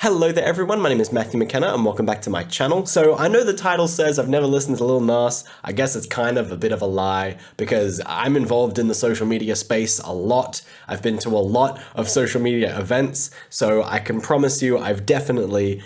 Hello there everyone, my name is Mathew McKenna and welcome back to my channel. So I know the title says I've never listened to Lil Nas. I guess it's kind of a bit of a lie because I'm involved in the social media space a lot. I've been to a lot of social media events, so I can promise you I've definitely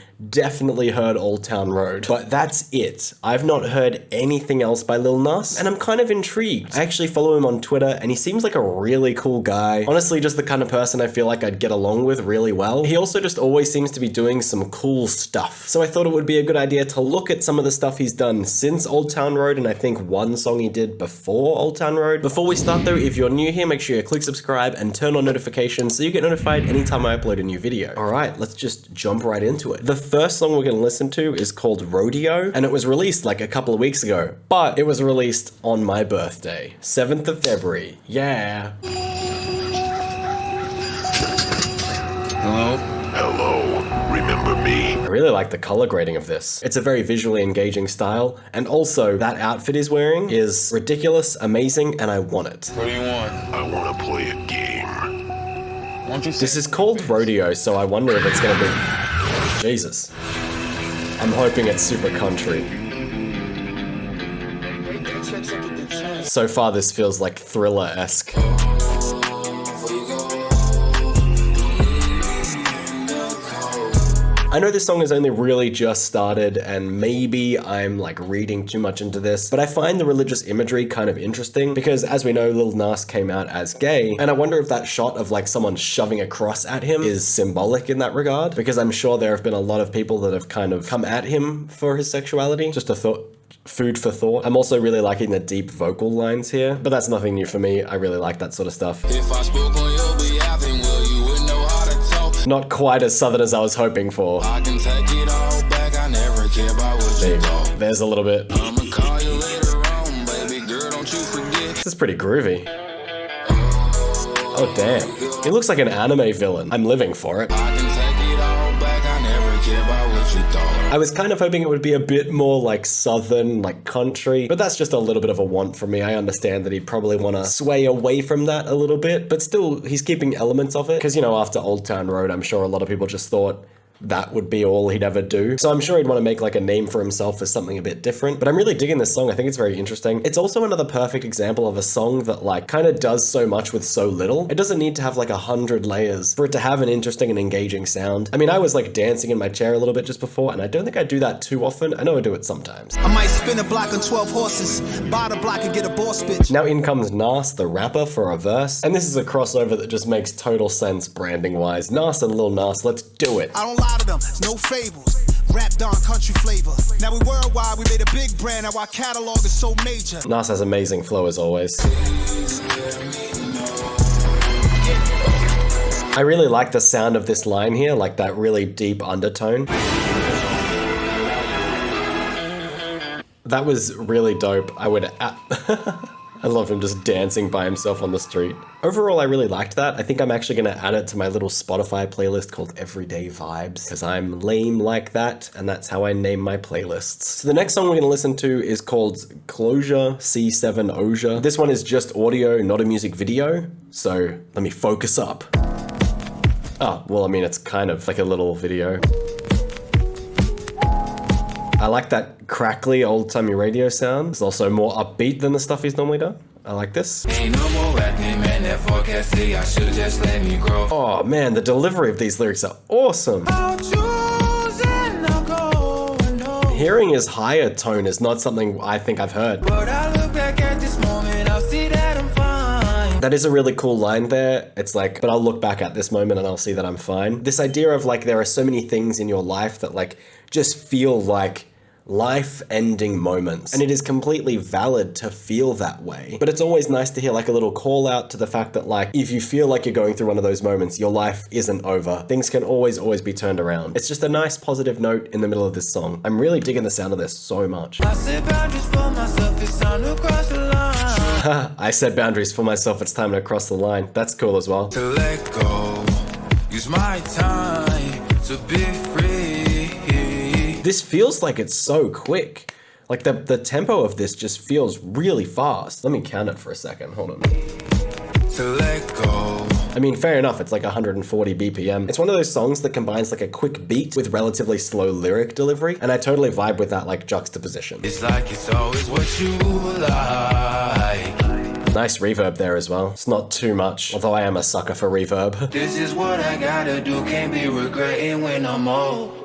heard Old Town Road. But that's it. I've not heard anything else by Lil Nas and I'm kind of intrigued. I actually follow him on Twitter and he seems like a really cool guy. Honestly, just the kind of person I feel like I'd get along with really well. He also just always seems to be doing some cool stuff. So I thought it would be a good idea to look at some of the stuff he's done since Old Town Road, and I think one song he did before Old Town Road. Before we start though, if you're new here, make sure you click subscribe and turn on notifications so you get notified anytime I upload a new video. All right, let's just jump right into it. The first song we're gonna listen to is called Rodeo, and it was released like a couple of weeks ago, but it was released on my birthday, 7th of February. Yeah. Hello? Hello, remember me? I really like the color grading of this. It's a very visually engaging style, and also that outfit he's wearing is ridiculous, amazing, and I want it. What do you want? I want to play a game. Won't you say This is called Rodeo, so I wonder if it's gonna be... Jesus. I'm hoping it's super country. So far this feels like Thriller-esque. I know this song has only really just started and maybe I'm like reading too much into this, but I find the religious imagery kind of interesting because as we know, Lil Nas came out as gay, and I wonder if that shot of like someone shoving a cross at him is symbolic in that regard, because I'm sure there have been a lot of people that have kind of come at him for his sexuality. Just a thought. Food for thought. I'm also really liking the deep vocal lines here, but that's nothing new for me. I really like that sort of stuff. if I spoke on your behalf, then well, you would know how to talk. Not quite as southern as I was hoping for. I can take it all back, I never care about what you thought. There's a little bit. I'ma call you later on, baby girl, don't you forget. This is pretty groovy. Oh damn. He looks like an anime villain. I'm living for it. I can take it all back, I never care about what you thought. I was kind of hoping it would be a bit more like southern, like country, but that's just a little bit of a want for me. I understand that he'd probably want to sway away from that a little bit, but still he's keeping elements of it. Because, you know, after Old Town Road, I'm sure a lot of people just thought that would be all he'd ever do. So I'm sure he'd want to make like a name for himself as something a bit different, but I'm really digging this song. I think it's very interesting. It's also another perfect example of a song that like kind of does so much with so little. It doesn't need to have like 100 layers for it to have an interesting and engaging sound. I mean, I was like dancing in my chair a little bit just before, and I don't think I do that too often. I know I do it sometimes. I might spin a block on 12 horses, buy the block and get a boss bitch. Now in comes Nas, the rapper, for a verse, and this is a crossover that just makes total sense branding wise. Nas and Lil Nas, let's do it. I don't lie to them, it's no fables. Rap on country flavor. Now we worldwide, we made a big brand, now our catalog is so major. Nas has amazing flow as always. I really like the sound of this line here, like that really deep undertone. That was really dope. I would I love him just dancing by himself on the street. Overall, I really liked that. I think I'm actually gonna add it to my little Spotify playlist called Everyday Vibes, because I'm lame like that, and that's how I name my playlists. So the next song we're gonna listen to is called Closure C7 Oja. This one is just audio, not a music video. So let me focus up. Oh, well, I mean, it's kind of like a little video. I like that crackly old-timey radio sound. It's also more upbeat than the stuff he's normally done. I like this. Ain't no more acting, man, that forecast say I should just let me grow. Oh man, the delivery of these lyrics are awesome. Hearing his higher tone is not something I think I've heard. But I look back at this moment, I'll see that I'm fine. That is a really cool line there. It's like, but I'll look back at this moment and I'll see that I'm fine. This idea of like, there are so many things in your life that like, just feel like life-ending moments, and it is completely valid to feel that way, but it's always nice to hear like a little call out to the fact that like if you feel like you're going through one of those moments, your life isn't over. Things can always be turned around. It's just a nice positive note in the middle of this song. I'm really digging the sound of this so much. I set boundaries for myself, it's time to cross the line. I set boundaries for myself, it's time to cross the line. That's cool as well. To let go, use my time to be free. This feels like it's so quick. Like the tempo of this just feels really fast. Let me count it for a second, hold on. To let go, I mean, fair enough, it's like 140 BPM. It's one of those songs that combines like a quick beat with relatively slow lyric delivery, and I totally vibe with that like juxtaposition. It's like it's always what you like. Nice reverb there as well. It's not too much, although I am a sucker for reverb. This is what I gotta do, can't be regretting when I'm old.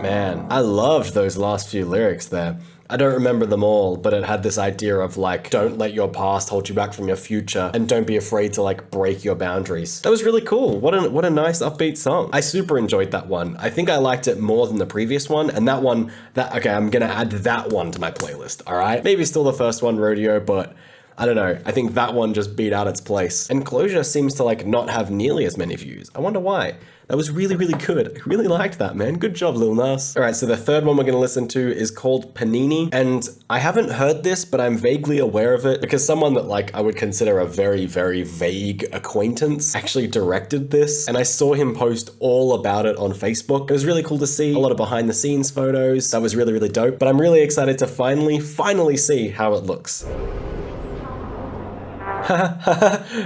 Man, I loved those last few lyrics there. I don't remember them all, but it had this idea of like, don't let your past hold you back from your future, and don't be afraid to like break your boundaries. That was really cool. What a nice upbeat song. I super enjoyed that one. I think I liked it more than the previous one, and that one, okay, I'm gonna add that one to my playlist, all right? Maybe still the first one, Rodeo, but I don't know, I think that one just beat out its place. And Closure seems to like not have nearly as many views. I wonder why. That was really, really good. I really liked that, man. Good job, Lil Nas. All right, so the third one we're gonna listen to is called Panini. And I haven't heard this, but I'm vaguely aware of it because someone that like I would consider a very, very vague acquaintance actually directed this. And I saw him post all about it on Facebook. It was really cool to see a lot of behind the scenes photos. That was really, really dope. But I'm really excited to finally see how it looks.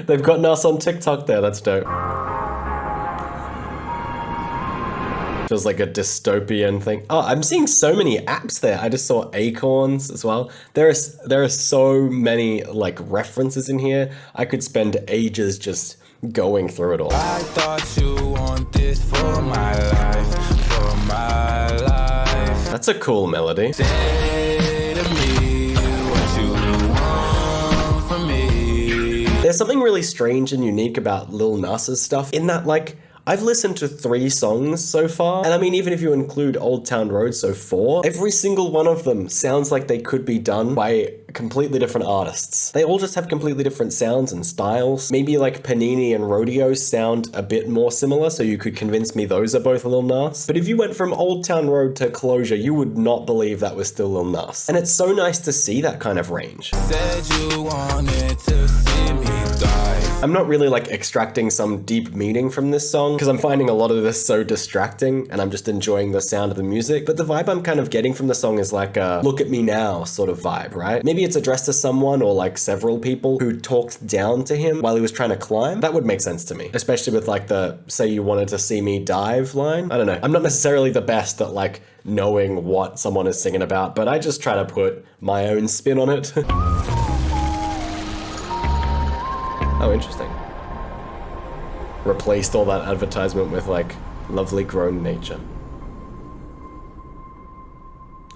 They've got Nas on TikTok there, that's dope. Feels like a dystopian thing. Oh, I'm seeing so many apps there. I just saw Acorns as well. There are so many like references in here. I could spend ages just going through it all. I thought you want this for my life. That's a cool melody. Say to me what you want from me. There's something really strange and unique about Lil Nas's stuff in that like, I've listened to 3 songs so far, and I mean, even if you include Old Town Road, so 4, every single one of them sounds like they could be done by completely different artists. They all just have completely different sounds and styles. Maybe like Panini and Rodeo sound a bit more similar, so you could convince me those are both Lil Nas. But if you went from Old Town Road to Closure, you would not believe that was still Lil Nas. And it's so nice to see that kind of range. Said you wanted to see me die. I'm not really like extracting some deep meaning from this song because I'm finding a lot of this so distracting and I'm just enjoying the sound of the music. But the vibe I'm kind of getting from the song is like a look at me now sort of vibe, right? Maybe it's addressed to someone or like several people who talked down to him while he was trying to climb. That would make sense to me, especially with like the say you wanted to see me dive line. I don't know. I'm not necessarily the best at like knowing what someone is singing about, but I just try to put my own spin on it. Oh, interesting. Replaced all that advertisement with like lovely grown nature.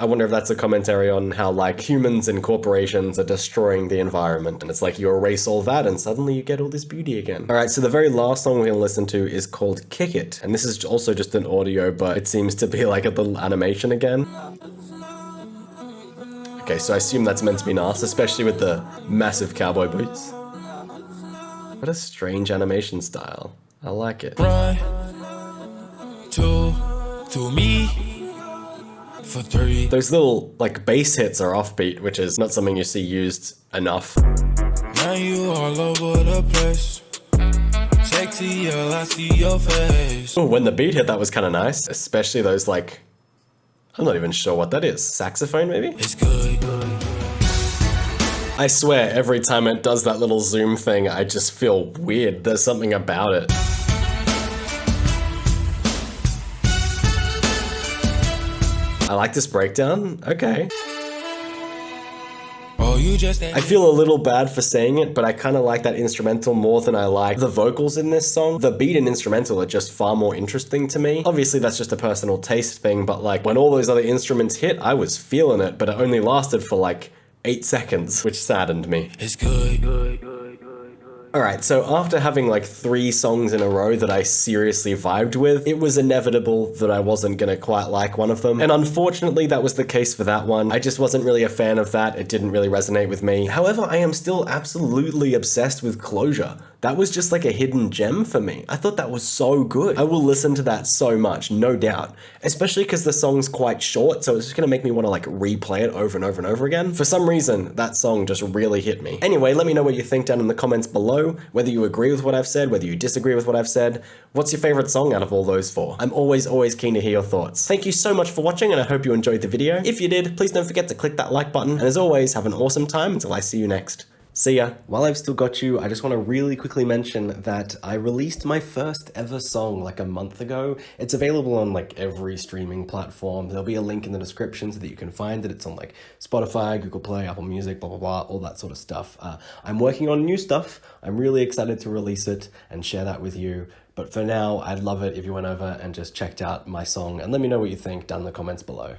I wonder if that's a commentary on how like humans and corporations are destroying the environment, and it's like you erase all that and suddenly you get all this beauty again. All right, so the very last song we're gonna listen to is called Kick It, and this is also just an audio, but it seems to be like a little animation again. Okay, so I assume that's meant to be Nas, especially with the massive cowboy boots. What a strange animation style. I like it. Run to me for 3. Those little like bass hits are offbeat, which is not something you see used enough. Now you all over the place. Sexy, girl, I see your face. Oh, when the beat hit, that was kind of nice. Especially those like, I'm not even sure what that is. Saxophone maybe? It's good. I swear, every time it does that little zoom thing, I just feel weird. There's something about it. I like this breakdown. Okay. Oh, you just I feel a little bad for saying it, but I kind of like that instrumental more than I like the vocals in this song. The beat and instrumental are just far more interesting to me. Obviously, that's just a personal taste thing, but like when all those other instruments hit, I was feeling it, but it only lasted for like 8 seconds, which saddened me. It's good. Alright, so after having like 3 songs in a row that I seriously vibed with, it was inevitable that I wasn't gonna quite like one of them. And unfortunately, that was the case for that one. I just wasn't really a fan of that. It didn't really resonate with me. However, I am still absolutely obsessed with Closure. That was just like a hidden gem for me. I thought that was so good. I will listen to that so much, no doubt. Especially because the song's quite short, so it's just gonna make me wanna like replay it over and over and over again. For some reason, that song just really hit me. Anyway, let me know what you think down in the comments below, whether you agree with what I've said, whether you disagree with what I've said. What's your favorite song out of all those 4? I'm always keen to hear your thoughts. Thank you so much for watching, and I hope you enjoyed the video. If you did, please don't forget to click that like button, and as always, have an awesome time until I see you next. See ya. While I've still got you, I just want to really quickly mention that I released my first ever song like a month ago. It's available on like every streaming platform. There'll be a link in the description so that you can find it. It's on like Spotify, Google Play, Apple Music, blah, blah, blah, all that sort of stuff. I'm working on new stuff. I'm really excited to release it and share that with you. But for now, I'd love it if you went over and just checked out my song and let me know what you think down in the comments below.